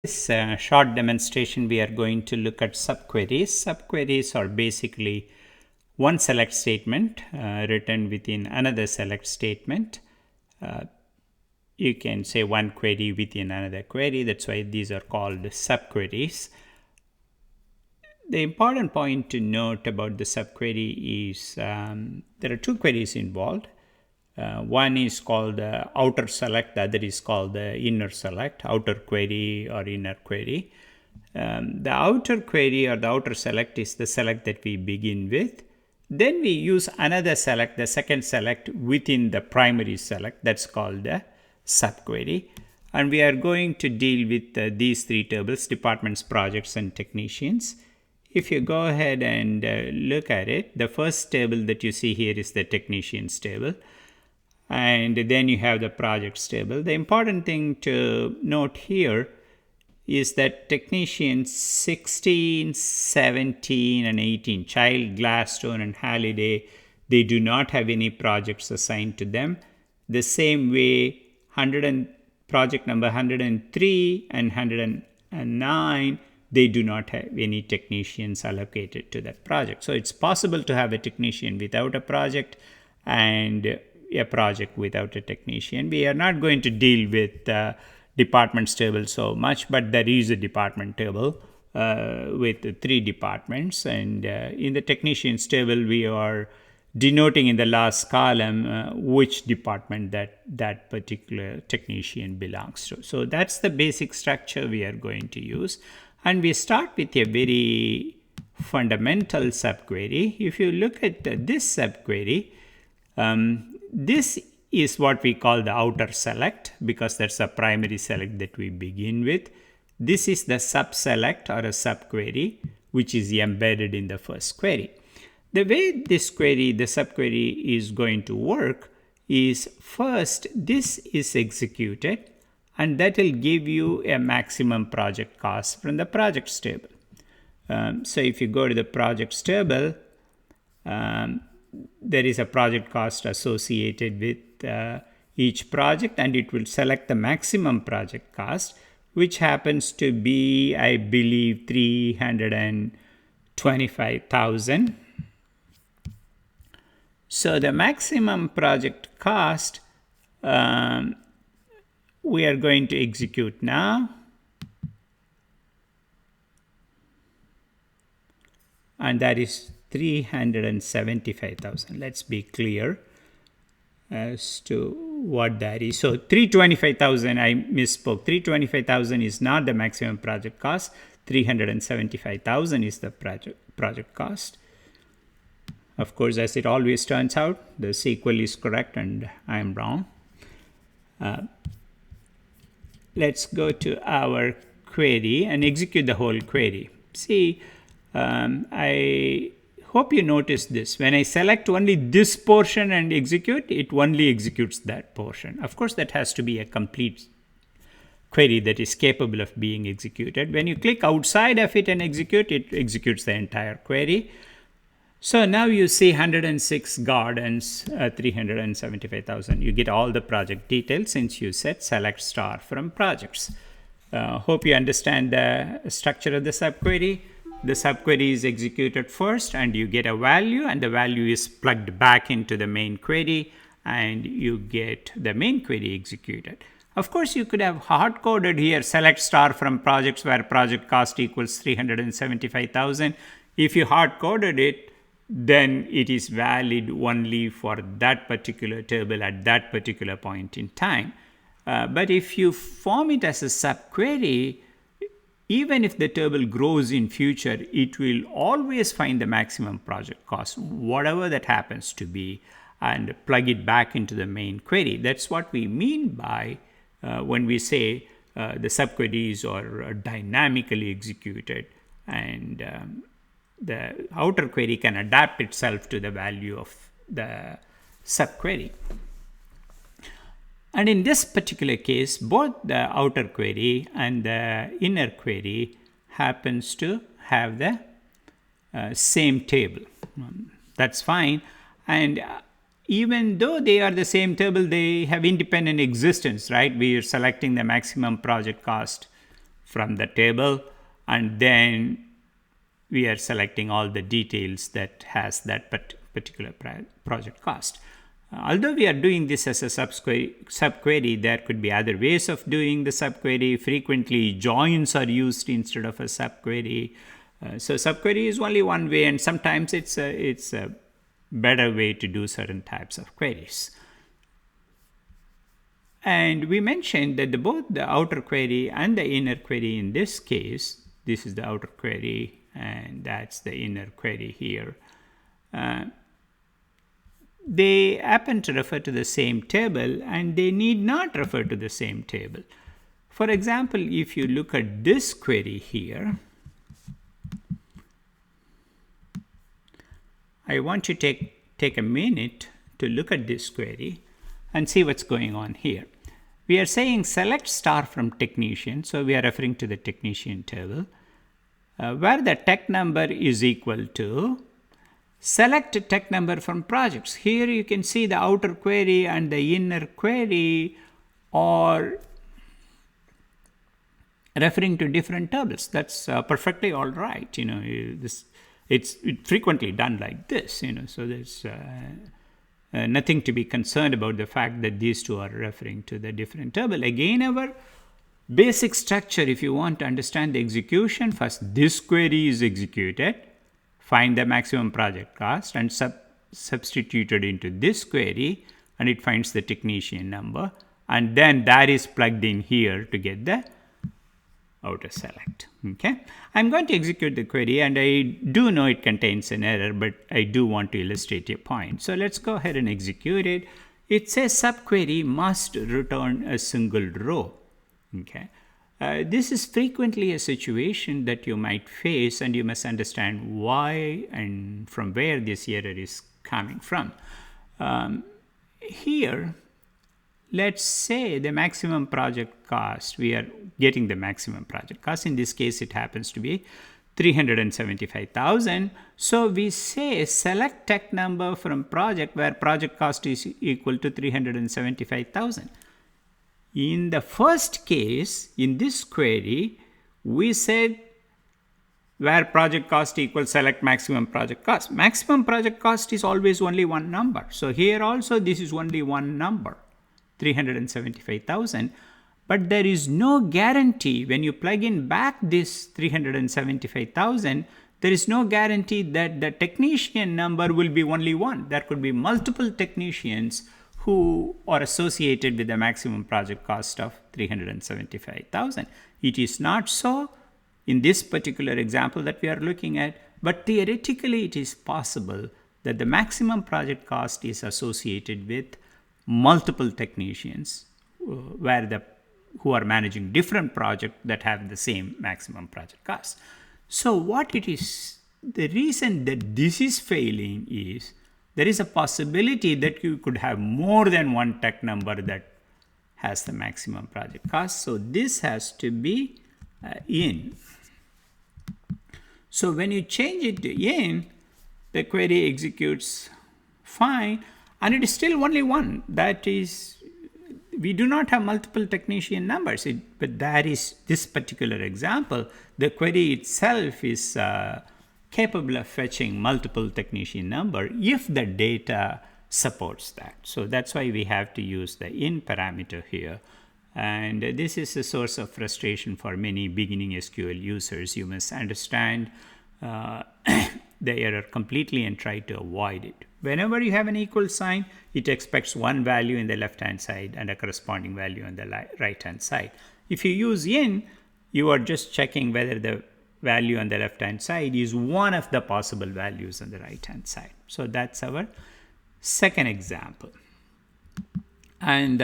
This short demonstration, we are going to look at subqueries. Subqueries are basically one select statement written within another select statement. You can say one query within another query. That's why these are called subqueries. The important point to note about the subquery is there are two queries involved. One is called the outer select, the other is called the inner select, outer query or inner query. The outer query or the outer select is the select that we begin with. Then we use another select, the second select within the primary select. That's called the subquery. And we are going to deal with these three tables: departments, projects, and technicians. If you go ahead and look at it, the first table that you see here is the technicians table. And then you have the projects table. The important thing to note here is that technicians 16, 17, and 18, Child, Gladstone, and Halliday, they do not have any projects assigned to them. The same way, project number 103 and 109, they do not have any technicians allocated to that project. So it's possible to have a technician without a project and a project without a technician. We are not going to deal with departments table so much, but there is a department table with three departments, and in the technicians table we are denoting in the last column which department that particular technician belongs to. So that's the basic structure we are going to use, and we start with a very fundamental subquery. If you look at this subquery, this is what we call the outer select, because that's a primary select that we begin with. This is the subselect or a subquery, which is embedded in the first query. The way this query, the subquery, is going to work is first this is executed, and that will give you a maximum project cost from the projects table. So if you go to the projects table, there is a project cost associated with each project, and it will select the maximum project cost, which happens to be, I believe, 325,000. So the maximum project cost we are going to execute now, and that is 375,000. Let's be clear as to what that is. So 325,000, I misspoke. 325,000 is not the maximum project cost. 375,000 is the project cost. Of course, as it always turns out, the SQL is correct and I am wrong. Let's go to our query and execute the whole query. See, I hope you notice this. When I select only this portion and execute, it only executes that portion. Of course, that has to be a complete query that is capable of being executed. When you click outside of it and execute, it executes the entire query. So now you see 106 gardens, 375,000. You get all the project details since you said select star from projects. Hope you understand the structure of the subquery. The subquery is executed first, and you get a value, and the value is plugged back into the main query, and you get the main query executed. Of course, you could have hard-coded here select star from projects where project cost equals 375,000. If you hard-coded it, then it is valid only for that particular table at that particular point in time. But if you form it as a subquery, even if the table grows in future, it will always find the maximum project cost, whatever that happens to be, and plug it back into the main query. That's what we mean by when we say the subqueries are dynamically executed, and the outer query can adapt itself to the value of the subquery. And in this particular case, both the outer query and the inner query happens to have the same table. That's fine. And even though they are the same table, they have independent existence, right? We are selecting the maximum project cost from the table, and then we are selecting all the details that has that particular project cost. Although we are doing this as a subquery, there could be other ways of doing the subquery. Frequently, joins are used instead of a subquery. So subquery is only one way, and sometimes it's a better way to do certain types of queries. And we mentioned that both the outer query and the inner query in this case, this is the outer query and that's the inner query here, they happen to refer to the same table, and they need not refer to the same table. For example, if you look at this query here, I want you to take a minute to look at this query and see what's going on here. We are saying select star from technician, so we are referring to the technician table, where the tech number is equal to select tech number from projects. Here you can see the outer query and the inner query are referring to different tables. That's perfectly all right. It's frequently done like this. So there's nothing to be concerned about the fact that these two are referring to the different table. Again, our basic structure, if you want to understand the execution, first this query is executed, find the maximum project cost, and substituted into this query, and it finds the technician number, and then that is plugged in here to get the outer select. Okay, I'm going to execute the query, and I do know it contains an error, but I do want to illustrate a point. So let's go ahead and execute it. It says subquery must return a single row. Okay, this is frequently a situation that you might face, and you must understand why and from where this error is coming from. Here, let's say the maximum project cost, we are getting the maximum project cost. In this case, it happens to be 375,000. So we say select tech number from project where project cost is equal to 375,000. In the first case, in this query, we said where project cost equals select maximum project cost. Maximum project cost is always only one number. So here also this is only one number, 375,000. But there is no guarantee when you plug in back this 375,000, there is no guarantee that the technician number will be only one. There could be multiple technicians who are associated with the maximum project cost of 375,000. It is not so in this particular example that we are looking at, but theoretically it is possible that the maximum project cost is associated with multiple technicians who are managing different projects that have the same maximum project cost. So what it is, the reason that this is failing is there is a possibility that you could have more than one tech number that has the maximum project cost. So this has to be in. So when you change it to in, the query executes fine, and it is still only one. That is, we do not have multiple technician numbers, but that is this particular example. The query itself is capable of fetching multiple technician number if the data supports that. So that's why we have to use the in parameter here. And this is a source of frustration for many beginning SQL users. You must understand the error completely and try to avoid it. Whenever you have an equal sign, it expects one value in the left-hand side and a corresponding value on the right-hand side. If you use in, you are just checking whether the value on the left-hand side is one of the possible values on the right-hand side. So that's our second example. And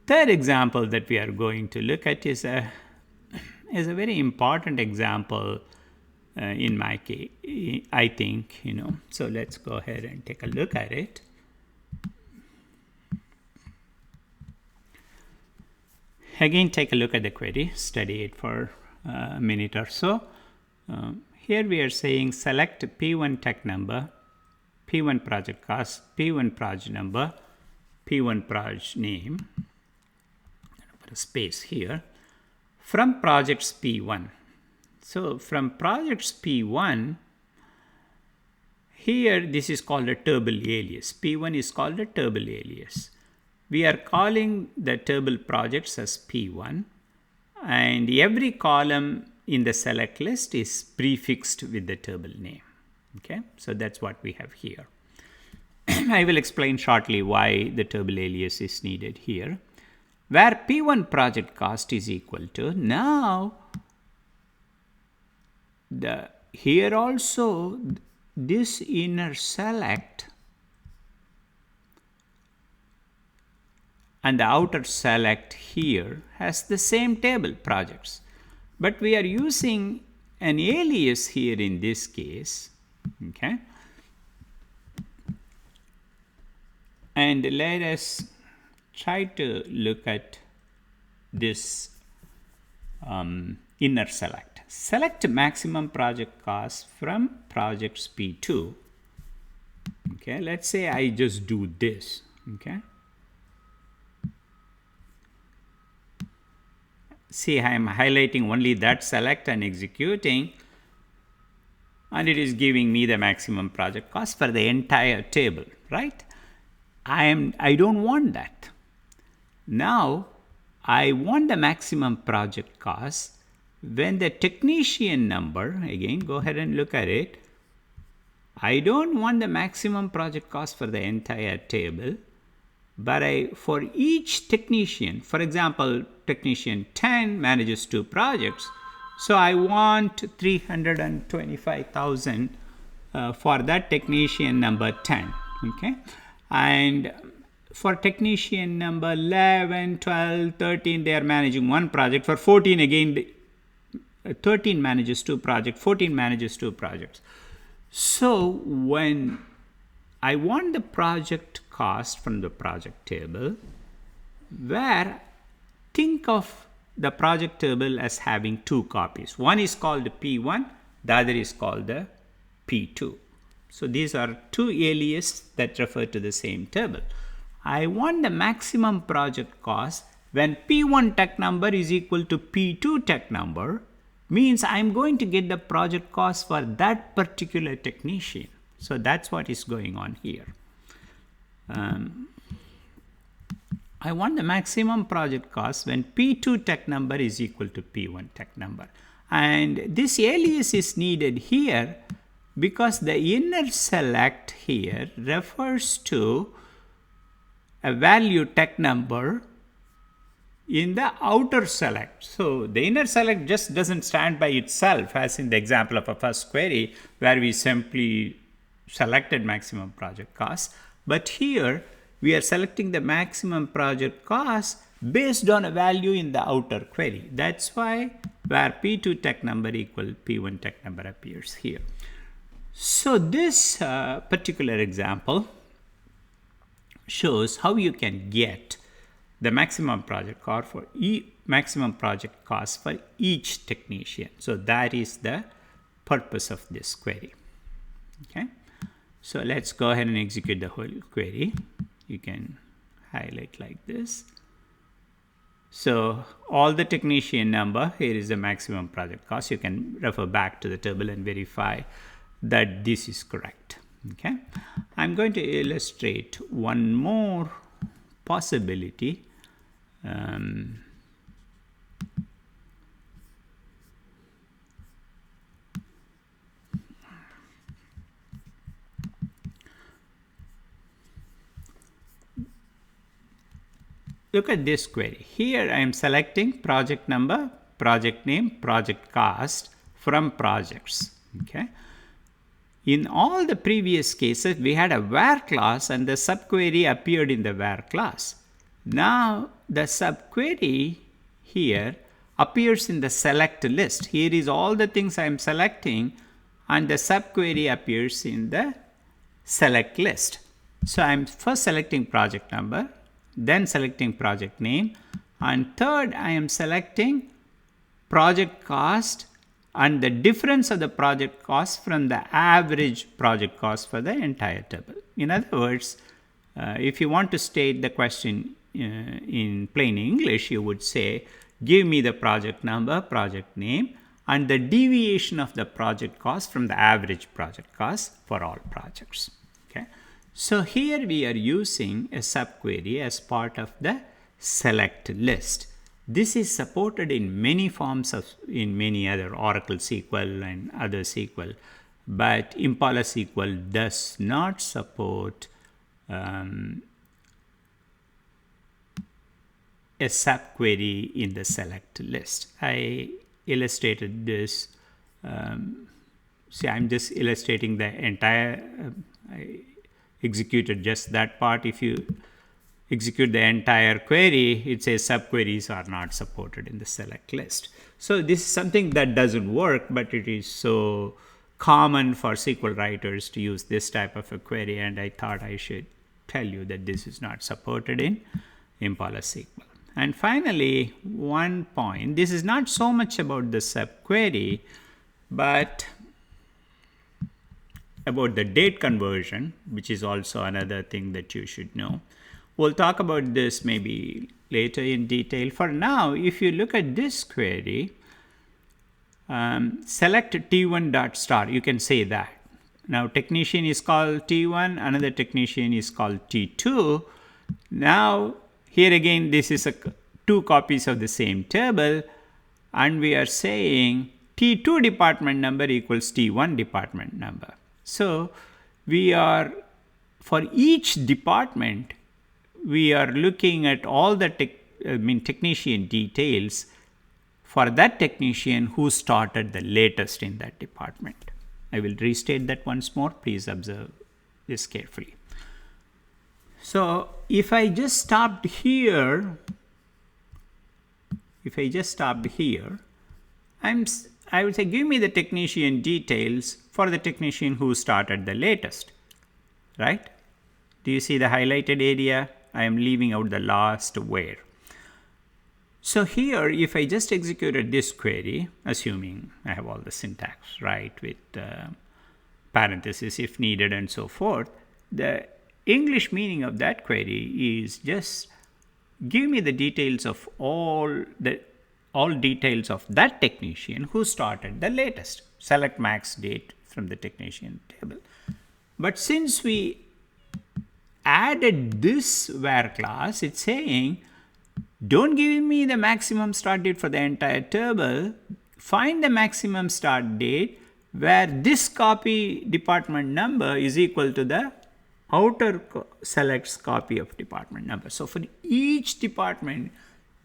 third example that we are going to look at is a very important example in my case, I think, So let's go ahead and take a look at it. Again, take a look at the query, study it for a minute or so. Here we are saying select P1 tech number, P1 project cost, P1 project number, P1 project name. Put a space here. from projects P1. So from projects P1, here this is called a table alias. P1 is called a table alias. We are calling the table projects as P1, and every column in the select list is prefixed with the table name. Okay, so that's what we have here. I will explain shortly why the table alias is needed here. Where P1 project cost is equal to, now here also this inner select and the outer select here has the same table projects, but we are using an alias here in this case. Okay, and let us try to look at this inner select. Select maximum project cost from projects P2. Okay, let's say I just do this. Okay, see, I am highlighting only that select and executing, and it is giving me the maximum project cost for the entire table, right? I don't want that. Now I want the maximum project cost when the technician number, again go ahead and look at it. I don't want the maximum project cost for the entire table, but for each technician, for example, technician 10 manages 2 projects, so I want 325,000 for that technician number 10. Okay, and for technician number 11, 12, 13, they are managing 1 project. For 14, again, 13 manages 2 projects, 14 manages 2 projects. So when I want the project cost from the project table, where think of the project table as having 2 copies. One is called the P1, the other is called the P2. So these are 2 aliases that refer to the same table. I want the maximum project cost when P1 tech number is equal to P2 tech number, means I'm going to get the project cost for that particular technician. So that's what is going on here. I want the maximum project cost when P2 tech number is equal to P1 tech number. And this alias is needed here because the inner select here refers to a value tech number in the outer select. So the inner select just doesn't stand by itself, as in the example of a first query where we simply selected maximum project cost. But here we are selecting the maximum project cost based on a value in the outer query. That's why where P2 tech number equal P1 tech number appears here. So this particular example shows how you can get the maximum project cost for each technician. So that is the purpose of this query. Okay, so let's go ahead and execute the whole query. You can highlight like this. So all the technician number, here is the maximum project cost. You can refer back to the table and verify that this is correct. Okay, I'm going to illustrate one more possibility. Look at this query. Here I am selecting project number, project name, project cost from projects. Okay. In all the previous cases, we had a where clause and the subquery appeared in the where clause. Now the subquery here appears in the select list. Here is all the things I am selecting, and the subquery appears in the select list. So I am first selecting project number, then selecting project name, and third I am selecting project cost and the difference of the project cost from the average project cost for the entire table. In other words, if you want to state the question in plain English, you would say give me the project number, project name, and the deviation of the project cost from the average project cost for all projects. Okay. So here we are using a subquery as part of the select list. This is supported in many forms in many other Oracle SQL and other SQL, but Impala SQL does not support a subquery in the select list. I illustrated this. See, I'm just illustrating the entire. I executed just that part. If you execute the entire query, it says subqueries are not supported in the select list. So this is something that doesn't work, but it is so common for SQL writers to use this type of a query, and I thought I should tell you that this is not supported in Impala SQL. And finally, one point, this is not so much about the subquery, but about the date conversion, which is also another thing that you should know. We'll talk about this maybe later in detail. For now, if you look at this query, select T1.start, you can say that. Now, technician is called T1, another technician is called T2. Now, here again, this is two copies of the same table, and we are saying T2 department number equals T1 department number. So, we are, for each department, we are looking at all the technician details for that technician who started the latest in that department. I will restate that once more. Please observe this carefully. So if I just stopped here, I would say give me the technician details for the technician who started the latest, right? Do you see the highlighted area? I am leaving out the last where. So here, if I just executed this query, assuming I have all the syntax right with parentheses if needed and so forth, the English meaning of that query is just give me the details of all details of that technician who started the latest. Select max date from the technician table. But since we added this where class, it's saying don't give me the maximum start date for the entire table. Find the maximum start date where this copy department number is equal to the outer selects copy of department number. So for each department,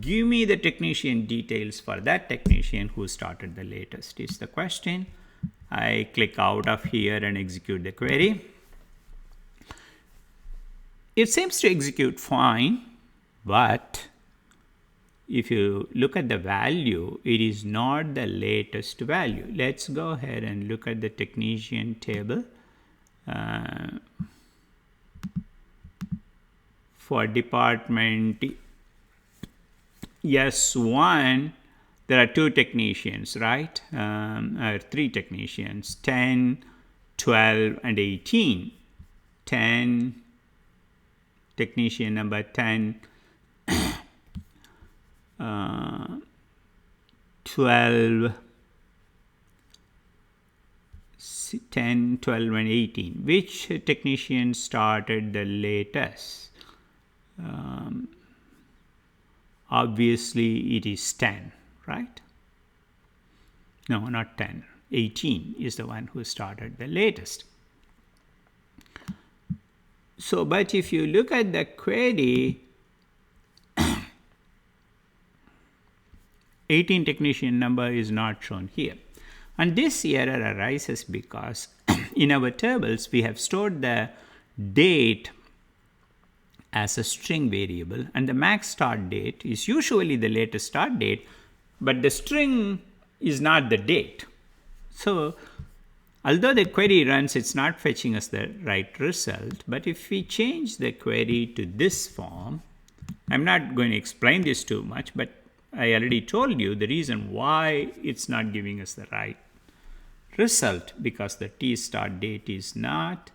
give me the technician details for that technician who started the latest is the question. I click out of here and execute the query. It seems to execute fine, but if you look at the value, it is not the latest value. Let's go ahead and look at the technician table. For department S1, there are two technicians, right? Three technicians, 10, 12, and 18. 10, technician number 10, 12, 10, 12, and 18. Which technician started the latest? Obviously, it is 10, right? No, not 10. 18 is the one who started the latest. So, but if you look at the query, 18 technician number is not shown here. And this error arises because in our tables, we have stored the date as a string variable, and the max start date is usually the latest start date, but the string is not the date. So although the query runs, it's not fetching us the right result. But if we change the query to this form, I'm not going to explain this too much, but I already told you the reason why it's not giving us the right result, because the T start date is not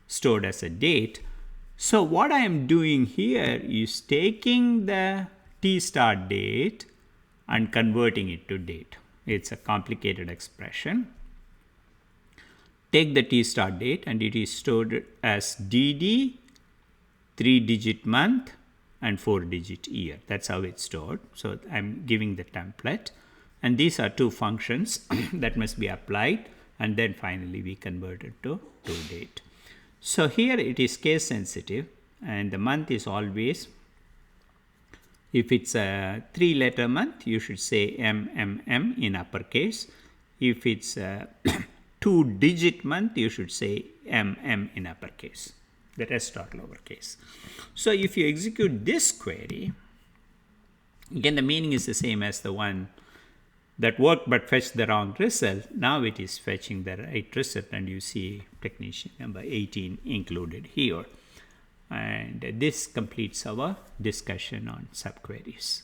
stored as a date. So what I am doing here is taking the T start date and converting it to date. It's a complicated expression. Take the T start date and it is stored as DD, 3-digit month and 4-digit year. That's how it's stored. So I'm giving the template. And these are two functions that must be applied. And then finally we convert it to date. So here it is case sensitive. And the month is always, if it's a 3-letter month, you should say MMM in uppercase. If it's a 2-digit month, you should say MM in uppercase. The rest are lowercase. So if you execute this query, again the meaning is the same as the one that worked but fetched the wrong result. Now it is fetching the right result, and you see technician number 18 included here. And this completes our discussion on subqueries.